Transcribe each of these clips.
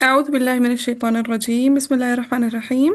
أعوذ بالله من الشيطان الرجيم بسم الله الرحمن الرحيم।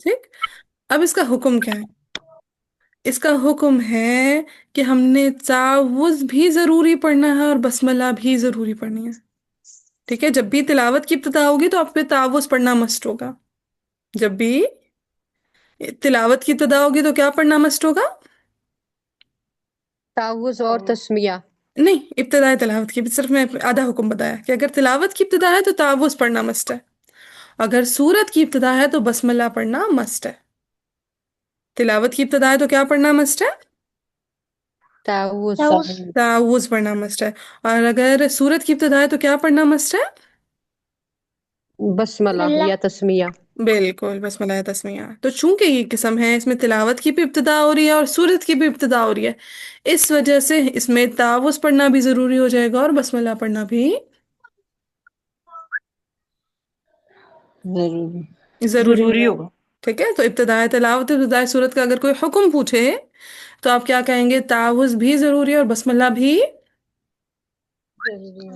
ٹھیک، اب اس کا حکم کیا ہے؟ اس کا حکم ہے کہ ہم نے تعوذ بھی ضروری پڑھنا ہے اور بسملہ بھی ضروری پڑھنی ہے. ٹھیک ہے، جب بھی تلاوت کی ابتدا ہوگی تو آپ پہ تعوذ پڑھنا مسٹ ہوگا. جب بھی تلاوت کی ابتدا ہوگی تو کیا پڑھنا مسٹ ہوگا؟ تعوذ اور تسمیہ. نہیں، ابتدائے تلاوت کی صرف میں آدھا حکم بتایا کہ اگر تلاوت کی ابتدا ہے تو تعوذ پڑھنا مسٹ ہے، اگر سورت کی ابتدا ہے تو بسملہ پڑھنا مسٹ ہے. تلاوت کی ابتدا ہے تو کیا پڑھنا مسٹ ہے؟ تعوذ. تعوذ پڑھنا مسٹ ہے. اور اگر سورت کی ابتدا ہے تو کیا پڑھنا مسٹ ہے؟ بسملہ یا تسمیہ. بالکل، بسملہ یا تسمیہ. تو چونکہ یہ قسم ہے اس میں تلاوت کی بھی ابتدا ہو رہی ہے اور سورت کی بھی ابتدا ہو رہی ہے، اس وجہ سے اس میں تعوذ پڑھنا بھی ضروری ہو جائے گا اور بسملہ پڑھنا بھی ضروری ضروری ہوگا. ہوگا. ٹھیک ہے، تو ابتدائے تلاوت ابتدائے سورت کا اگر کوئی حکم پوچھے تو آپ کیا کہیں گے؟ تعوذ بھی ضروری ہے اور بسملہ بھی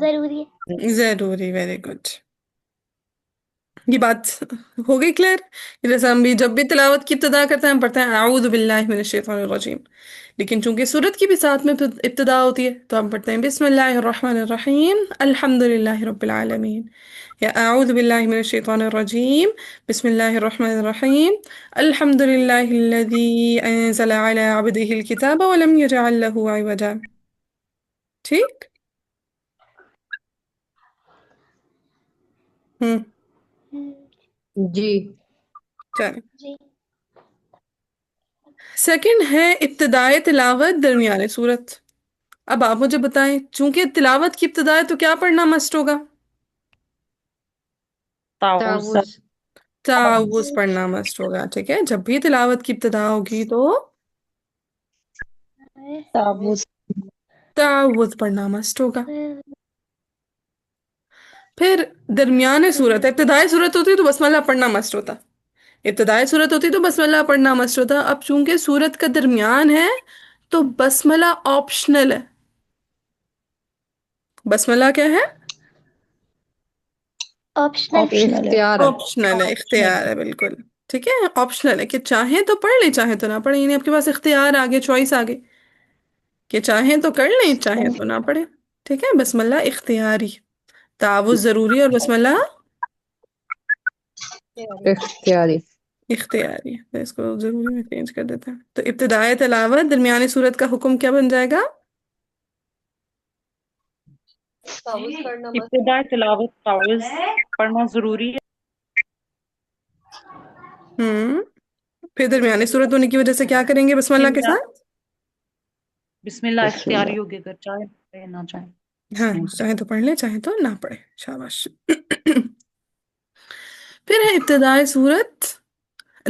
ضروری ہے. ضروری. Very good. یہ بات ہو گئی کلیئر؟ جیسے ہم بھی جب بھی تلاوت کی ابتدا کرتے ہیں ہم پڑھتے ہیں اعوذ باللہ من الشیطان الرجیم، لیکن چونکہ سورت کی بھی ساتھ میں ابتدا ہوتی ہے تو ہم پڑھتے ہیں بسم اللہ الرحمن الرحیم الحمد للہ رب العالمین، یا اعوذ باللہ من الشیطان الرجیم بسم اللہ الرحمن الرحیم الحمد للہ الذی انزل علی عبدہ الکتاب ولم یجعل له عوجا. ٹھیک. ہوں. جی. چلیں. سیکنڈ ہے ابتدائے تلاوت درمیان سورت. اب آپ مجھے بتائیں، چونکہ تلاوت کی ابتدا ہے تو کیا پڑھنا مسٹ ہوگا؟ تعوذ. تعوذ. تعوذ پڑھنا مسٹ ہوگا. ٹھیک ہے، جب بھی تلاوت کی ابتدا ہوگی تو تعوذ. تعوذ پڑھنا مسٹ ہوگا. پھر درمیان صورت، ابتدائی صورت ہوتی تو بسملہ پڑھنا مسٹ ہوتا، ابتدائی صورت ہوتی تو بسملہ پڑھنا مسٹ ہوتا. اب چونکہ صورت کا درمیان ہے تو بسملہ آپشنل ہے. بسملہ کیا ہے؟ اختیار ہے. آپشنل ہے، اختیار ہے. بالکل ٹھیک ہے، آپشنل ہے کہ چاہیں تو پڑھ لیں چاہیں تو نہ پڑھیں، یعنی آپ کے پاس اختیار آگے، چوائس آگے کہ چاہیں تو کر لیں چاہیں تو نہ پڑھیں. ٹھیک ہے، بسم اللہ اختیاری، تعوذ ضروری اور بسم اللہ اختیاری. اختیاری. تو اس کو ضروری میں چینج کر دیتے ہیں. تو ابتدائے تلاوت درمیانی صورت کا حکم کیا بن جائے گا؟ ابتداء تلاوت تعوذ پڑھنا ضروری ہے. پھر درمیانی صورت ہونے کی وجہ سے کیا کریں گے بسم بسم اللہ کے اللہ. ساتھ؟ بسم اللہ اختیاری ہوگی، اگر چاہے پڑھے نہ چاہے. ہاں، چاہیں تو پڑھ لیں چاہیں تو نہ پڑھیں. شاباش. پھر ہے ابتدائے صورت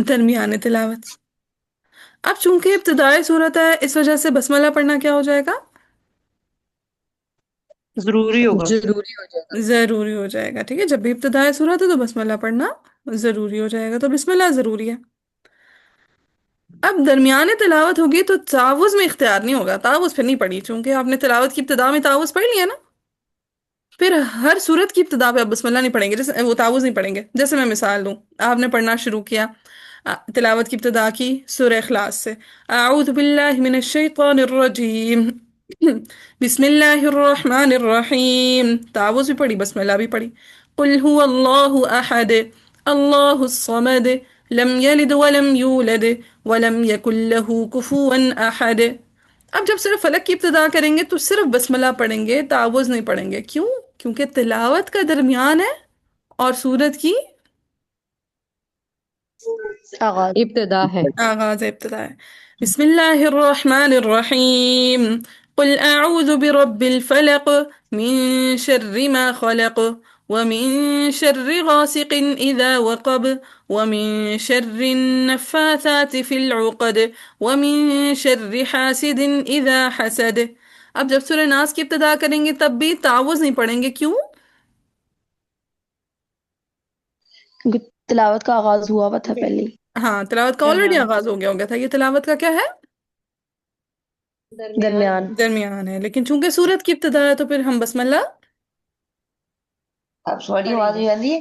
درمیان تلاوت. اب چونکہ ابتدائی صورت ہے اس وجہ سے بسملہ پڑھنا کیا ہو جائے گا؟ ضروری ہوگا. ضروری ہو جائے گا. ضروری ہو جائے گا. ٹھیک ہے، جب بھی ابتدائی صورت ہے تو بسم اللہ پڑھنا ضروری ہو جائے گا. تو بسم اللہ ضروری ہے. اب درمیان تلاوت ہوگی تو تعوذ میں اختیار نہیں ہوگا، تعوذ پھر نہیں پڑھی چونکہ آپ نے تلاوت کی ابتدا میں تعوذ پڑھ لیا نا. پھر ہر صورت کی ابتدا پہ آپ بسم اللہ نہیں پڑھیں گے، جیسے وہ تعوذ نہیں پڑھیں گے. جیسے میں مثال دوں، آپ نے پڑھنا شروع کیا، تلاوت کی ابتدا کی سورہ اخلاص سے، اعوذ باللہ من الشیطان الرجیم بسم اللہ الرحمن الرحیم، تعوذ بھی پڑھی بسم اللہ بھی پڑھی. قل هو اللہ احد اللہ الصمد لم یلد ولم یولد ولم یکن له کفوا احد. اب جب صرف فلک کی ابتدا کریں گے تو صرف بسم اللہ پڑھیں گے، تعوذ نہیں پڑھیں گے. کیوں؟ کیونکہ تلاوت کا درمیان ہے اور سورت کی ابتدا ہے. آغاز ابتدا ہے. بسم اللہ الرحمن الرحیم قل اعوذ برب الفلق من شر ما خلق ومن شر غاسق اذا وقب ومن شر النفاثات في العقد ومن شر حاسد اذا حسد. اب جب سورہ ناس کی ابتدا کریں گے تب بھی تعوذ نہیں پڑھیں گے. کیوں؟ کیونکہ تلاوت کا آغاز ہوا ہوا تھا پہلے ہی. ہاں، تلاوت کا آلریڈی آغاز ہو گیا تھا. یہ تلاوت کا کیا ہے؟ درمیان. درمیان ہے. لیکن چونکہ سورت کی ابتدا ہے تو پھر ہم بسم اللہ اب سوری آواز ہو جاتی ہے.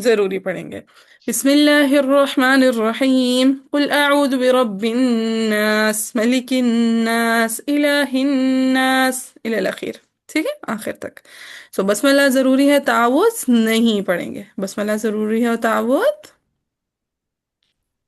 ضروری پڑھیں گے. بسم اللہ الرحمن الرحیم قل اعوذ برب الناس ملک الناس الہ الناس الی الاخیر. ٹھیک ہے آخر تک. سو بسم اللہ ضروری ہے، تعوذ نہیں پڑھیں گے. بسم اللہ ضروری ہے اور تعوذ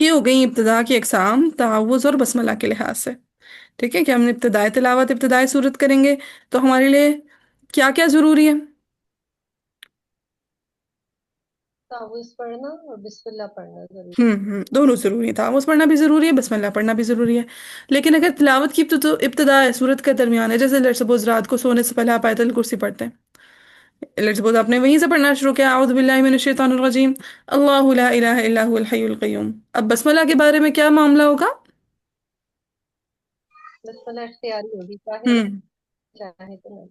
یہ ہو گئی ابتدا کی اقسام تعوذ اور بسم اللہ کے لحاظ سے. ٹھیک ہے کہ ہم ابتدائی تلاوت ابتدائی صورت کریں گے تو ہمارے لیے کیا کیا ضروری ہے؟ تعوذ پڑھنا اور بسم اللہ پڑھنا ضروری. دونوں ضروری ہے. تعوذ پڑھنا بھی ضروری ہے، بسم اللہ پڑھنا بھی ضروری ہے. لیکن اگر تلاوت کی ابتدا ہے صورت کا درمیان ہے، جیسے لیٹس سپوز رات کو سونے سے پہلے آپ آیت الکرسی پڑھتے ہیں، لیٹس سپوز آپ نے وہیں سے پڑھنا شروع کیا اعوذ باللہ من الشیطان الرجیم اللہ لا الہ الا هو الحی القیوم. اب بسم اللہ کے بارے میں کیا معاملہ ہوگا؟ بسم اللہ اختیاری ہوگی، چاہے چاہے تو نہیں.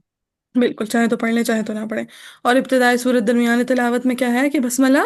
بالکل، چاہے تو پڑھ لیں چاہے تو نہ پڑھیں. اور ابتدائی صورت درمیان تلاوت میں کیا ہے کہ بسم اللہ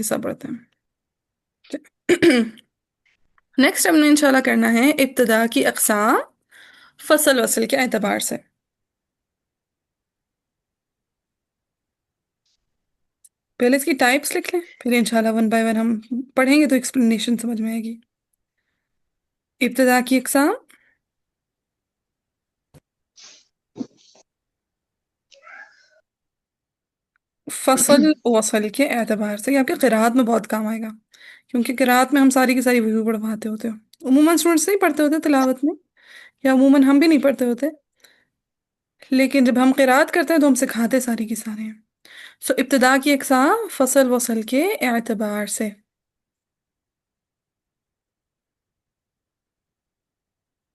حصہ پڑھتے ہیں. نیکسٹ ہم نے انشاءاللہ کرنا ہے ابتدا کی اقسام فصل وصل کے اعتبار سے. پہلے اس کی ٹائپس لکھ لیں، پھر انشاءاللہ ون بائی ون ہم پڑھیں گے تو ایکسپلینیشن سمجھ میں آئے گی. ابتدا کی اقسام فصل وصل کے اعتبار سے. یہ آپ کے قراءت میں بہت کام آئے گا، کیونکہ قراءت میں ہم ساری کی ساری وضو پڑھواتے ہوتے ہیں. عموماً اسٹوڈنٹس نہیں پڑھتے ہوتے تلاوت میں، یا عموماً ہم بھی نہیں پڑھتے ہوتے، لیکن جب ہم قراءت کرتے ہیں تو ہم سکھاتے ساری کی سارے ہیں. سو ابتدا کی اقسام فصل وصل کے اعتبار سے.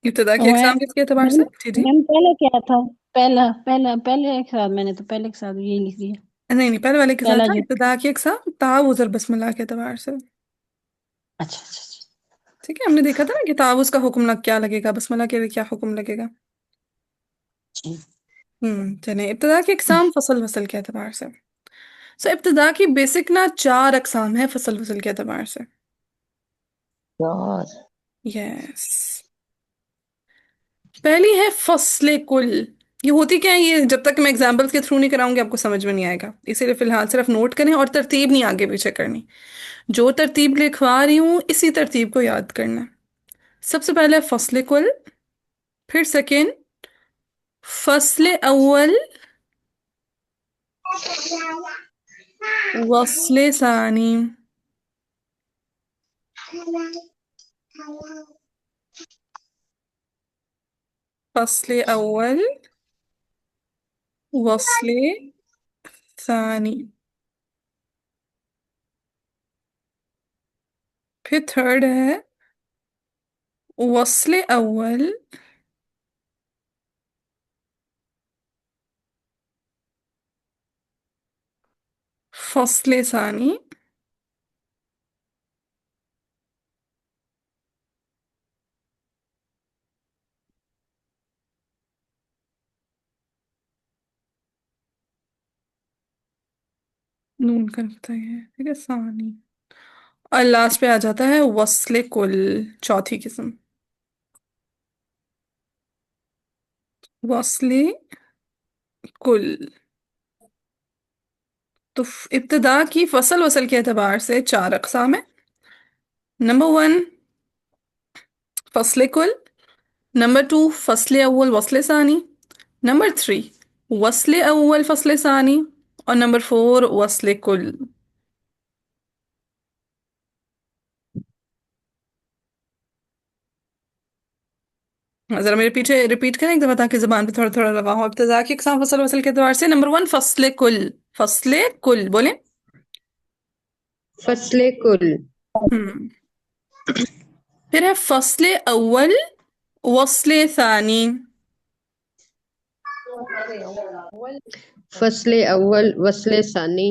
ابتدا کی اقسام کس کے اعتبار سے؟ جی جی. میم پہلا کیا تھا؟ پہلے ایک ساتھ میں نے تو پہلے ایک ساتھ یہی لکھ دیا. نہیں پہلے والے کے ساتھ پہلا تھا جو ابتدا کی اقسام تعوذ اور بسم اللہ کے اعتبار سے. اچھا اچھا اچھا. ٹھیک ہے، ہم نے دیکھا تھا نا کہ تعوذ کا حکم کیا لگے گا، بسم اللہ کے لیے کیا حکم لگے گا. جی. چلیں ابتدا کی اقسام فصل وصل کے اعتبار سے. سو ابتدا کی بیسک نا 4 اقسام ہیں فصل وصل کے اعتبار سے. یار یس. پہلی ہے فصل کل. یہ ہوتی کیا ہے، یہ جب تک میں ایگزامپلس کے تھرو نہیں کراؤں گی آپ کو سمجھ میں نہیں آئے گا، اسی لیے فی الحال صرف نوٹ کریں اور ترتیب نہیں آگے پیچھے کرنی. جو ترتیب لکھوا رہی ہوں اسی ترتیب کو یاد کرنا ہے. سب سے پہلے فصل کل، پھر سیکنڈ فصل اول، وصل ثانی، فصل اول وصل ثانی، پھر تھرڈ ہے وصل اول فصل ثانی، نون کرتا ہے ٹھیک ہے ثانی، اور لاسٹ پہ آ جاتا ہے وصل کل، چوتھی قسم وصل کل. تو ابتدا کی فصل وصل کے اعتبار سے 4 اقسام ہیں. نمبر 1 فصل کل، نمبر 2 فصل اول وصل ثانی، نمبر 3 وصل اول فصل ثانی، اور نمبر 4 وصل کل. ذرا میرے پیچھے ریپیٹ کریں ایک دفعہ تاکہ زبان پہ تھوڑا تھوڑا لگا ہو. ابتدا کی اقسام فصل وصل کے اعتبار سے نمبر 1 فصل کل. فصل کل بولیں. فصل کل. پھر ہے فصل اول وصل ثانی. فصل اول وصل ثانی.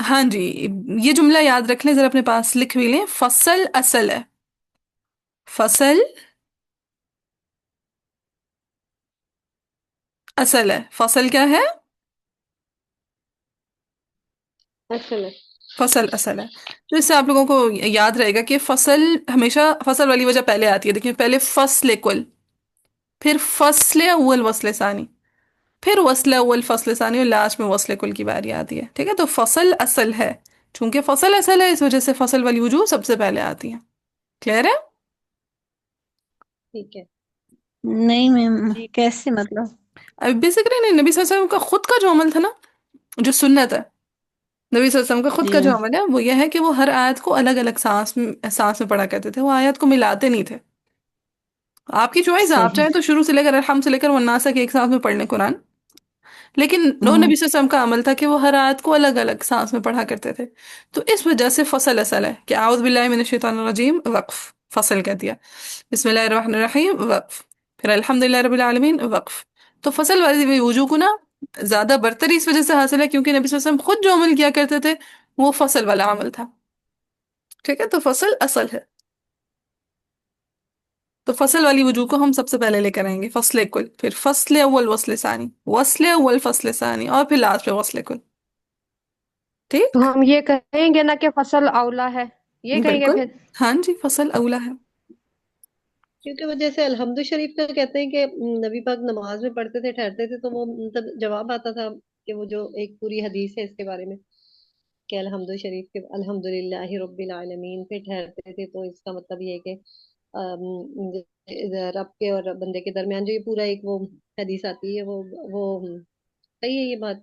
ہاں جی، یہ جملہ یاد رکھ لیں، ذرا اپنے پاس لکھ بھی لیں، فصل اصل ہے، فصل اصل ہے، فصل کیا ہے؟ اصل ہے. فصل اصل ہے. تو اس سے آپ لوگوں کو یاد رہے گا کہ فصل ہمیشہ فصل والی وجہ پہلے آتی ہے. دیکھیں، پہلے فصل کل، پھر فصل اول وصل ثانی، پھر وصل اول فصل ثانی، اور لاسٹ میں وصل کل کی باری آتی ہے. ٹھیک ہے، تو فصل اصل ہے، چونکہ فصل اصل ہے اس وجہ سے فصل والی وجوہ سب سے پہلے آتی ہے. کلیئر ہے؟ ٹھیک ہے. نہیں میم، کیسے مطلب؟ اب بیسیکلی نہیں، نبی صلی اللہ علیہ وسلم کا خود کا جو عمل تھا نا، جو سنت ہے، نبی صلی اللہ علیہ وسلم کا خود جی کا جو عمل ہے وہ یہ ہے کہ وہ ہر آیت کو الگ الگ سانس میں پڑھا کرتے تھے، وہ آیت کو ملاتے نہیں تھے. آپ کی چوائس ہے، آپ صحیح. چاہیں تو شروع سے لے کر الحمد سے لے کر والناس تک ایک سانس میں پڑھ لیں قرآن، لیکن نو ہوں. نبی صلی اللہ علیہ وسلم کا عمل تھا کہ وہ ہر آیت کو الگ الگ سانس میں پڑھا کرتے تھے. تو اس وجہ سے فصل اصل ہے کہ اعوذ باللہ من الشیطان الرجیم وقف، فصل کہہ دیا، بسم اللہ الرحمن الرحیم وقف، پھر الحمد للہ رب العالمین وقف. تو فصل والی وجوہ کو نا زیادہ برتری اس وجہ سے حاصل ہے کیونکہ نبی صلی اللہ علیہ وسلم خود جو عمل کیا کرتے تھے وہ فصل والا عمل تھا. ٹھیک ہے، تو فصل اصل ہے. تو فصل والی وجوہ کو ہم سب سے پہلے لے کر آئیں گے، فصل کل، پھر فصل اول وصل ثانی، وصل اول فصل ثانی، اور پھر لاسٹ پہ وصل کل. تو ٹھیک، ہم یہ کہیں گے نا کہ فصل اولا ہے، یہ کہیں گے بالکل. پھر؟ ہاں جی، فصل اولا ہے. کیونکہ وہ جیسے الحمد شریف کا کہتے ہیں کہ نبی پاک نماز میں پڑھتے تھے، ٹھہرتے تھے، تو وہ مطلب جواب آتا تھا کہ وہ جو ایک پوری حدیث ہے اس کے بارے میں کہ الحمد شریف کے الحمد للہ رب العالمین پہ ٹھہرتے تھے، تو اس کا مطلب یہ ہے کہ رب کے اور بندے کے درمیان جو یہ پورا ایک وہ حدیث آتی ہے وہ صحیح ہے یہ بات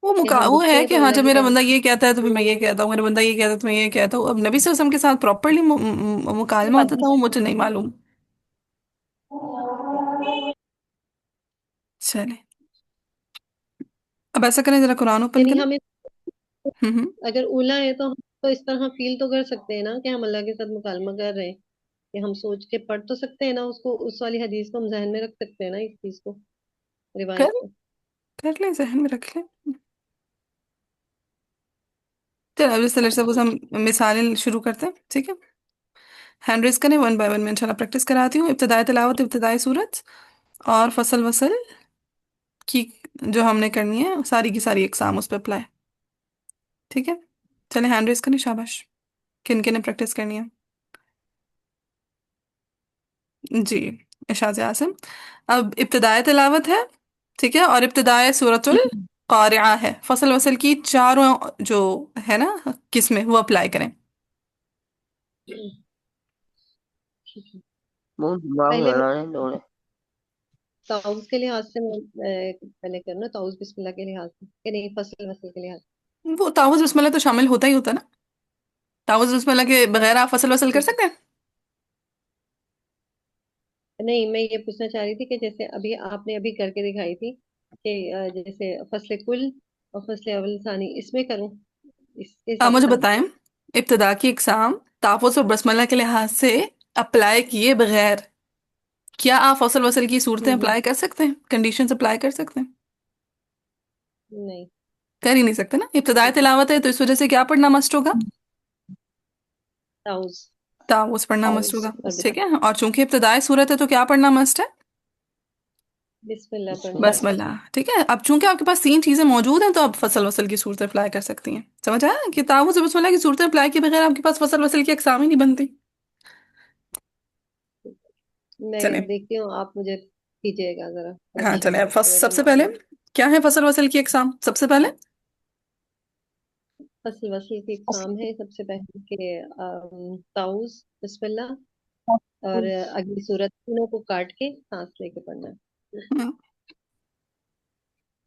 کہ ہم وہ رکتے ہے ہیں کہ تو ہاں اللہ جب کی میرا طرف. بندہ یہ کہتا ہے تو پھر میں یہ کہتا ہوں، میرا بندہ یہ کہتا ہے تو میں یہ کہتا ہوں. اب نبی صلی اللہ علیہ وسلم کے ساتھ پراپرلی مکالمہ ہوتا تھا وہ مجھے نہیں معلوم. چلے، اب ایسا کریں، ذرا قرآن اوپن یعنی کریں. ہمیں ہم اگر اولا ہے تو ہم تو اس طرح فیل تو کر سکتے ہیں نا کہ ہم اللہ کے ساتھ مکالمہ کر رہے ہیں، کہ ہم سوچ کے پڑھ تو سکتے ہیں نا اس کو، اس والی حدیث کو ہم ذہن میں رکھ سکتے ہیں نا، اس چیز کو، کر روایت کو. کر لیں، ذہن میں رکھ لیں. چلو اب اس طرح سے ہم مثالیں شروع کرتے ہیں. ٹھیک ہے، ہینڈ ریز کریں، ون بائی ون میں انشاءاللہ پریکٹس کراتی ہوں. ابتدائی تلاوت، ابتدائی صورت اور فصل وصل کی جو ہم نے کرنی ہے ساری کی ساری اقسام اس پہ اپلائی. ٹھیک ہے، چلیں ہینڈ ریز کریں. شاباش، کن کن نے پریکٹس کرنی ہے؟ جی، ارشاد عاصم. اب ابتدائی تلاوت ہے، ٹھیک ہے، اور ابتدائی سورۃ القارعہ ہے. فصل وصل کی چاروں جو ہے نا قسمیں وہ اپلائی کریں. پہلے تعوذ کے لحاظ سے میں پہلے کرنا تعوذ بسم اللہ کے لحاظ سے کہ نہیں فصل وصل کے لحاظ وہ تعوذ بسم اللہ تو شامل ہوتا ہی ہوتا نا. تعوذ بسم اللہ کے بغیر آپ فصل وصل کر سے؟ سکتے ہیں؟ نہیں، میں یہ پوچھنا چاہ رہی تھی کہ جیسے ابھی آپ نے ابھی کر کے دکھائی تھی کہ جیسے فصل کل اور فصل اول ثانی اس میں کروں، اس کے آپ حساب مجھے سے. بتائیں، ابتدا کی اقسام تعوذ اور بسم اللہ کے لحاظ سے اپلائی کیے بغیر کیا آپ فصل وصل کی صورتیں ہوں اپلائی کر سکتے ہیں، کنڈیشنز اپلائی کر سکتے ہیں؟ نہیں. کر ہی نہیں سکتے نا. ابتدائی تلاوت ہے تو اس وجہ سے کیا پڑھنا مسٹ ہوگا؟ تعوذ تعوذ پڑھنا مسٹ تعوذ ہوگا. اور ٹھیک ہے، اور چونکہ ابتدائی صورت ہے تو کیا پڑھنا مسٹ ہے؟ بسم اللہ پڑھنا بسم مست. اللہ. ٹھیک ہے، اب چونکہ آپ کے پاس تین چیزیں موجود ہیں تو آپ فصل وصل کی صورتیں اپلائی کر سکتی ہیں. سمجھ آیا کہ تعوذ اور بسم اللہ کی صورتیں اپلائی کیے بغیر آپ کے پاس فصل وصل کی اقسام ہی نہیں بنتی. میں چلیں، دیکھتی ہوں، آپ مجھے کیجیے گا ذرا ہاں کوشچن چلیں، اب میرے سب سے دماغ پہلے میں. کیا ہے فصل وصل کی اقسام؟ سب سے پہلے فصل وصل کی اقسام ہے سب سے پہلے کہ تعوذ بسم اللہ اور اگلی صورت تینوں کو کاٹ کے سانس لے کے پڑھنا ہے.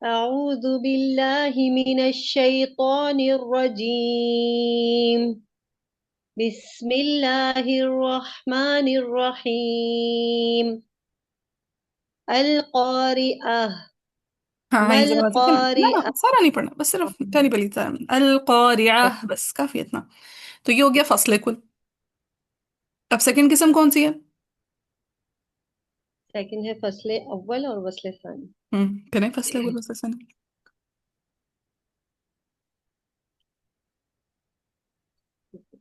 اعوذ باللہ من الشیطان الرجیم بسم اللہ الرحمن الرحیم القارئہ ہاں ما ہاں ذرا سے نا نا القارئہ. سارا نہیں پڑھنا، بس صرف پہلی پہلی القارعہ، بس کافی اتنا. تو یہ ہو گیا فصل کل. اب سیکنڈ قسم کون سی ہے؟ سیکنڈ ہے فصل اول اور وصل ثانی. کریں فصل کل، فصل ثانی.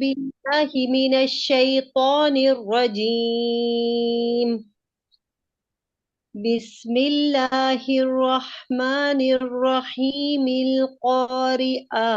بالله من الشيطان الرجيم بسم الله الرحمن الرحيم القارئة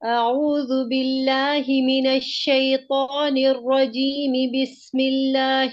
أعوذ بالله من الشيطان الرجيم بسم الله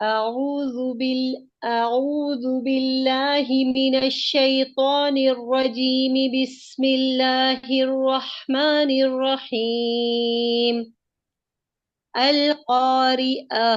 أعوذ بالله من الشيطان الرجيم بسم الله الرحمن الرحيم القارئة।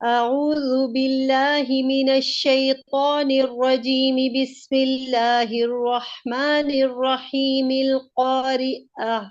أعوذ بالله من الشيطان الرجيم بسم الله الرحمن الرحيم القارئة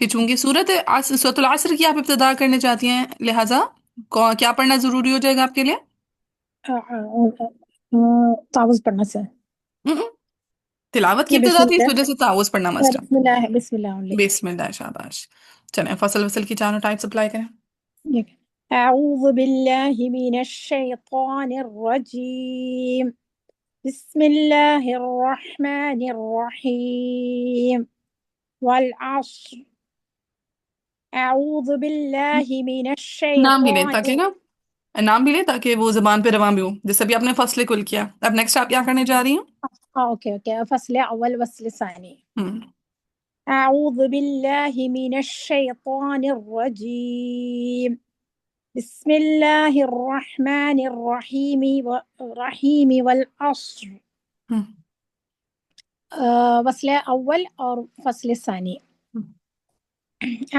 پھر چونکہ سورۃ العصر کی آپ ابتدا کرنے چاہتی ہیں، لہٰذا کیا پڑھنا ضروری ہو جائے گا آپ کے لیے؟ تعوذ پڑھنا سے تلاوت کی یا بسم ابتدا تھی، اس اللہ وجہ سے تعوذ پڑھنا یا مسٹ ہے۔ بسم اللہ ہے، بسم اللہ only. بسم اللہ، شاباش۔ چلیں فصل وصل کی چاروں ٹائپس اپلائی کریں۔ اعوذ باللہ من الشیطان الرجیم، بسم اللہ الرحمن الرحیم، والعصر، اعوذ باللہ من نام بھی لیں الشیطان تاکہ نام بھی لیں تاکہ وہ زبان پہ رواں بھی ہو، جیسے ابھی آپ نے فصل کل کیا، اب نیکسٹ آپ کیا کرنے جا رہی ہیں؟ اوکے فصل اول فصل ثانی۔ ہم، اعوذ باللہ من الشیطان الرجیم، بسم اللہ الرحمن الرحیم والعصر، ہم، فصل اول اور فصل ثانی۔ ہم۔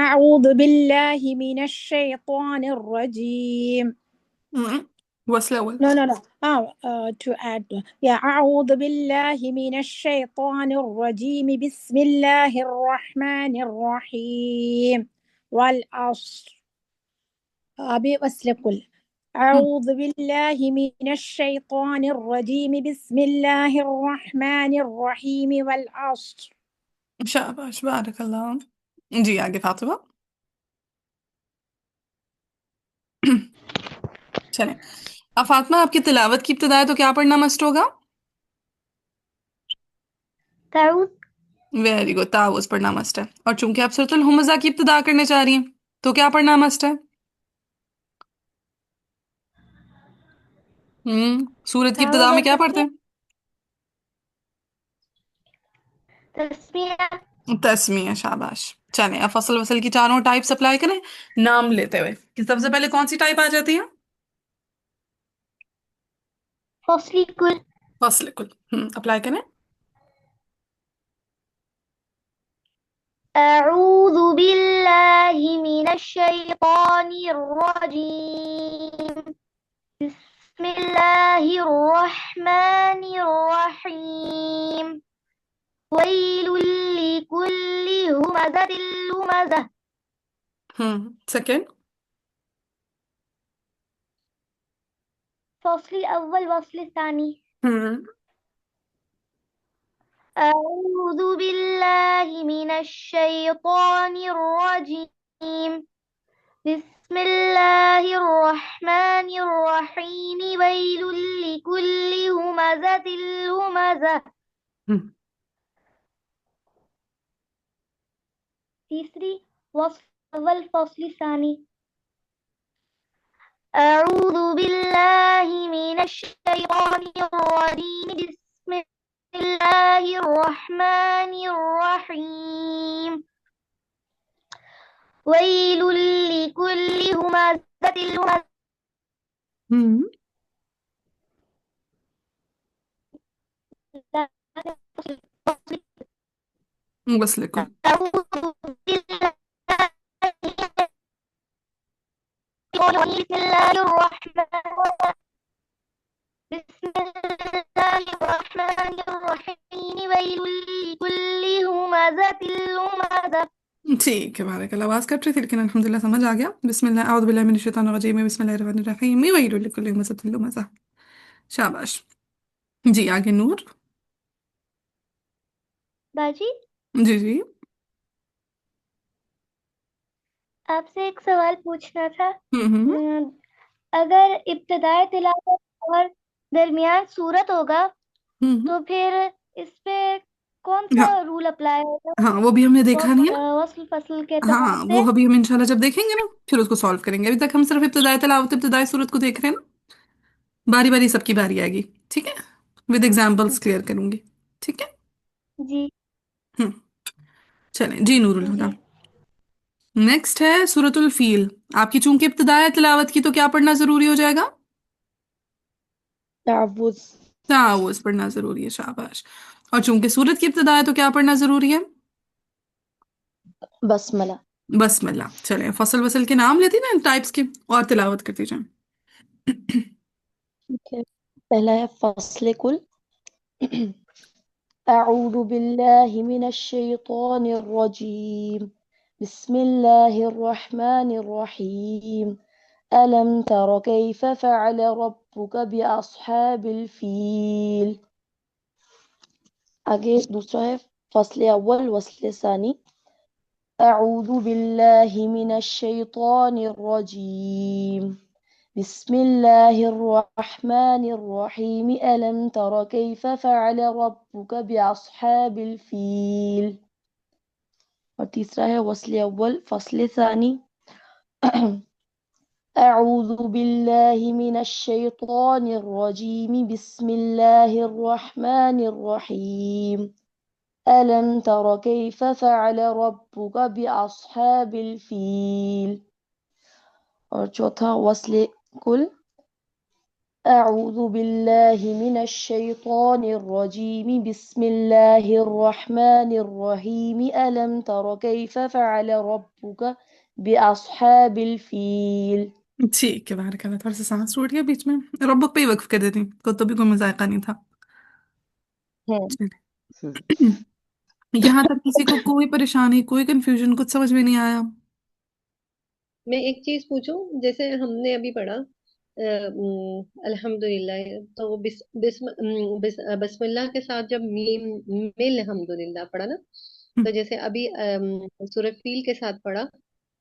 اعوذ باللہ من الشیطان الرجیم، وصل اول۔ no to add اعوذ باللہ من الشیطان الرجیم، بسم اللہ الرحمن الرحیم والعصر، ابھی فصل کل۔ اعوذ باللہ من الشیطان الرجیم، بسم اللہ الرحمن الرحیم والعصر۔ شاباش، بارک اللہ۔ جی آگے فاطمہ۔ چلیں اب فاطمہ، آپ کی تلاوت کی ابتدا ہے تو کیا پڑھنا مسٹ ہوگا؟ تعوذ ویری گڈ، تعوذ پڑھنا مسٹ ہے۔ اور چونکہ آپ سورۃ الہمزہ کی ابتدا کرنے چاہ رہی ہیں تو کیا پڑھنا مسٹ ہے؟ سورت کی ابتدا تعوذ میں اور کیا پڑھتے ہیں؟ تسمیہ تسمیہ، شاباش۔ چلیں اب فصل وصل کی چاروں ٹائپس اپلائی کریں نام لیتے ہوئے، کہ سب سے پہلے کون سی ٹائپ آ جاتی ہے؟ فصل کل فصل کل۔ اپلائی کریں۔ اعوذ باللہ من الشیطان الرجیم، بسم اللہ الرحمن الرحیم، ویل لکل ہمزۃ لمزہ۔ سیکنڈ۔ فصل اول فصل ثانی۔ اعوذ باللہ من الشیطان الرجیم، بسم اللہ الرحمن الرحیم، ویل لکل ہمزۃ لمزہ۔ تیسری وصف اول فصل ثانی۔ اعوذ باللہ من الشیطان الرجیم، بسم اللہ الرحمن الرحیم، ویل لکل ہمزۃ لمزہ۔ وصل کل۔ اعوذ باللہ بسم اللہ الرحمن الرحیم، ویل لکل ہمزۃ لمزہ۔ ٹھیک ہے، بارک اللہ۔ آواز کٹ رہی تھی لیکن الحمدللہ سمجھ آ گیا۔ بسم اللہ، اعوذ باللہ من الشیطان الرجیم، بسم اللہ الرحمن الرحیم، ویل لکل ہمزۃ لمزہ۔ شاباش۔ جی آگے نور۔ باجی جی جی۔ آپ سے ایک سوال پوچھنا تھا۔ ہم۔ اگر ابتدائے تلاوت اور درمیان سورت ہوگا تو پھر اس پہ کون سا ہاں رول اپلائی ہوگا؟ ہاں، وہ بھی ہم نے دیکھا نہیں ہے نا۔ وصل فصل کے اعتبار ہاں سے؟ وہ ابھی ہم انشاءاللہ جب دیکھیں گے نا پھر اس کو سالو کریں گے۔ ابھی تک ہم صرف ابتدائی تلاوت ابتدائی صورت کو دیکھ رہے ہیں نا، باری باری سب کی باری آئے گی، ٹھیک ہے؟ ود ایگزامپلس کلیئر کروں گی، ٹھیک ہے؟ جی چلیں جی نور الہدا۔ جی نیکسٹ ہے سورۃ الفیل۔ آپ کی چونکہ ابتدائی تلاوت کی تو کیا پڑھنا ضروری ہو جائے گا؟ تعوذ، تعوذ پڑھنا ضروری ہے، شاباش۔ اور چونکہ سورت کی ابتدا ہے تو کیا پڑھنا ضروری ہے؟ بسملہ۔ بسم اللہ۔ چلیں فصل وصل کے نام لیتی نا ٹائپس کے اور تلاوت کرتی جائیں۔ پہلا ہے فصل کل، اعوذ باللہ من الشیطان الرجیم، بسم الله الرحمن الرحيم ألم تر كيف فعل ربك بأصحاب الفيل. آگے دوسرا ہے فصل اول وصل ثانی. أعوذ بالله من الشيطان الرجيم بسم الله الرحمن الرحيم ألم تر كيف فعل ربك بأصحاب الفيل. اور تیسرا ہے وصل اول فصل ثانی. أعوذ بالله من الشيطان الرجيم بسم الله الرحمن الرحيم ألم تر كيف فعل ربك بأصحاب الفيل. اور چوتھا وصل کل. أعوذ بالله من الشيطان الرجيم بسم الله الرحمن الرحيم ألم تر كيف فعل ربك بأصحاب الفيل. ٹھیک ہے، بارک اللہ. تھوڑا سا سانس ٹوٹ گیا بیچ میں، ربک پہ ہی وقف کر دیتی ہوں، تو بھی کوئی مذائقہ نہیں تھا. چلیں. یہاں تک کسی کو کوئی پریشانی، کوئی کنفیوژن، کچھ سمجھ میں نہیں آیا؟ میں ایک چیز پوچھوں، جیسے ہم نے ابھی پڑھا الحمدللہ، تو بسم اللہ کے ساتھ جب میم مل الحمدللہ پڑھا نا، تو جیسے ابھی سورہ فیل کے ساتھ پڑھا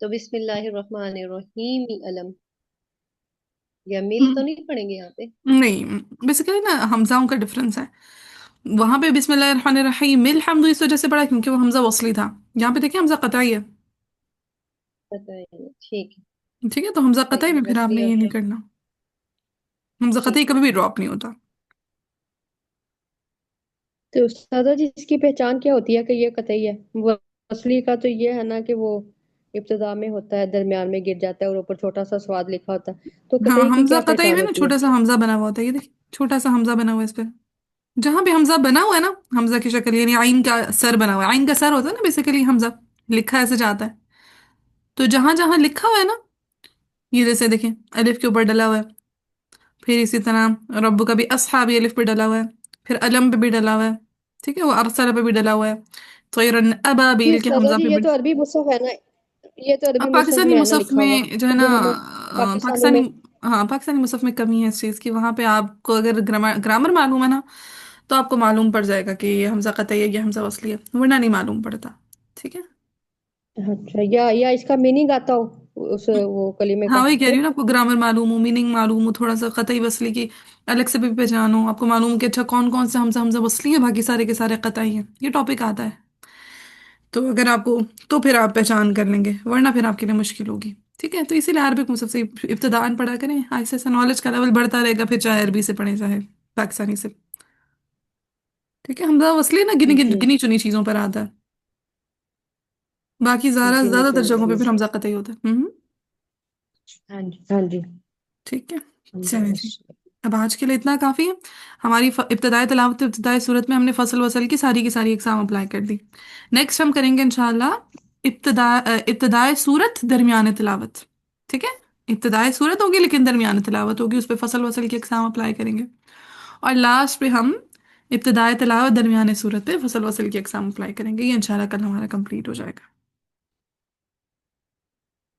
تو بسم اللہ الرحمن الرحیم علم، یا مل تو نہیں پڑھیں گے یہاں پہ؟ نہیں، بیسیکلی نا حمزاؤں کا ڈفرنس ہے. وہاں پہ بسم اللہ الرحمن الرحیم الحمد اس وجہ سے پڑھا کیونکہ وہ حمزہ وصلی تھا. یہاں پہ دیکھیں حمزہ قطعی ہے. پتہ ہے، ٹھیک ٹھیک ہے، تو حمزہ ہے، قطعی میں پھر آپ نے وصلی یہ اور نہیں کرنا. حمزہ قطعی ٹھیک ہے. کبھی بھی ڈراپ نہیں ہوتا. تو استاذہ جی اس کی پہچان کیا ہوتی ہے کہ یہ قطعی ہے؟ وہ اصلی کا تو یہ ہے نا کہ وہ ابتدا میں ہوتا ہے، درمیان میں گر جاتا ہے اور اوپر چھوٹا سا سواد لکھا ہوتا ہے. تو ہاں، قطعی کی حمزہ کیا قطعی پہچان میں نا ہوتی ہے؟ چھوٹا سا حمزہ بنا ہوا ہوتا ہے. یہ دیکھیں چھوٹا سا حمزہ بنا ہوا ہے اس پہ. جہاں بھی حمزہ بنا ہوا ہے نا، حمزہ کی شکل یعنی عین کا سر بنا ہوا ہے. عین کا سر ہوتا ہے نا بیسیکلی، حمزہ لکھا ایسے جاتا ہے. تو جہاں جہاں لکھا ہوا ہے نا، یہ جیسے دیکھیں الف کے اوپر ڈلا ہوا ہے، پھر اسی طرح رب کا بھی اصحاب الف پہ ڈلا ہوا ہے، پھر علم پہ بھی ڈلا ہوا ہے. ٹھیک ہے، وہ ارسل پہ بھی ڈلا ہوا ہے، طیرن جی ابابیل کے استاذہ حمزہ جی پہ یہ بھی. تو عربی مصحف ہے نا، یہ تو عربی اب مصحف پاکستانی میں ہے نا مصحف لکھا ہوا، میں جو ہے نا، جو ہمیں پاکستانی پاکستانی، میں. ہاں پاکستانی مصحف میں کمی ہے اس چیز کی. وہاں پہ آپ کو اگر گرامر معلوم ہے نا تو آپ کو معلوم پڑ جائے گا کہ یہ حمزہ قطعی ہے، یہ حمزہ وصلی ہے، ورنہ نہیں معلوم پڑتا. ٹھیک ہے. اچھا، یا اس کا میننگ آتا ہو اس وہ کلمے ہاں کا. وہی کہہ رہی ہوں نا، آپ کو گرامر معلوم ہو، میننگ معلوم ہو، تھوڑا سا قطعی وصلی کی الگ سے بھی پہچان ہو، آپ کو معلوم ہو کہ اچھا کون کون سے حمزہ وصلی ہے، باقی سارے کے سارے قطعی ہیں. یہ ٹاپک آتا ہے تو اگر آپ کو، تو پھر آپ پہچان کر لیں گے، ورنہ پھر آپ کے لیے مشکل ہوگی. ٹھیک ہے، تو اسی لیے عربک مصحف سے ابتداءً پڑھا کریں، ایسے ایسے نالج کا لیول بڑھتا رہے گا، پھر چاہے عربی سے پڑھیں چاہے پاکستانی سے. ٹھیک ہے، حمزہ وصلی نا جی گنی چنی چیزوں پر آتا ہے، باقی جی زیادہ تر چلو جگہوں پہ پھر ٹھیک. حمزہ قطعی ہوتا ہے. ہاں جی ہاں جی. ٹھیک ہے، چلیں جی. اب آج کے لیے اتنا کافی ہے. ہماری ابتدائی تلاوت ابتدائی صورت میں ہم نے فصل وصل کی ساری اقسام اپلائی کر دی. نیکسٹ ہم کریں گے انشاءاللہ ابتدائی صورت درمیان تلاوت. ٹھیک ہے، ابتدائی صورت ہوگی لیکن درمیان تلاوت ہوگی، اس پہ فصل وصل کی اقسام اپلائی کریں گے. اور لاسٹ پہ ہم ابتدائی تلاوت درمیان صورت پہ فصل وصل کی اقسام اپلائی کریں گے. یہ انشاءاللہ کل ہمارا کمپلیٹ ہو جائے گا.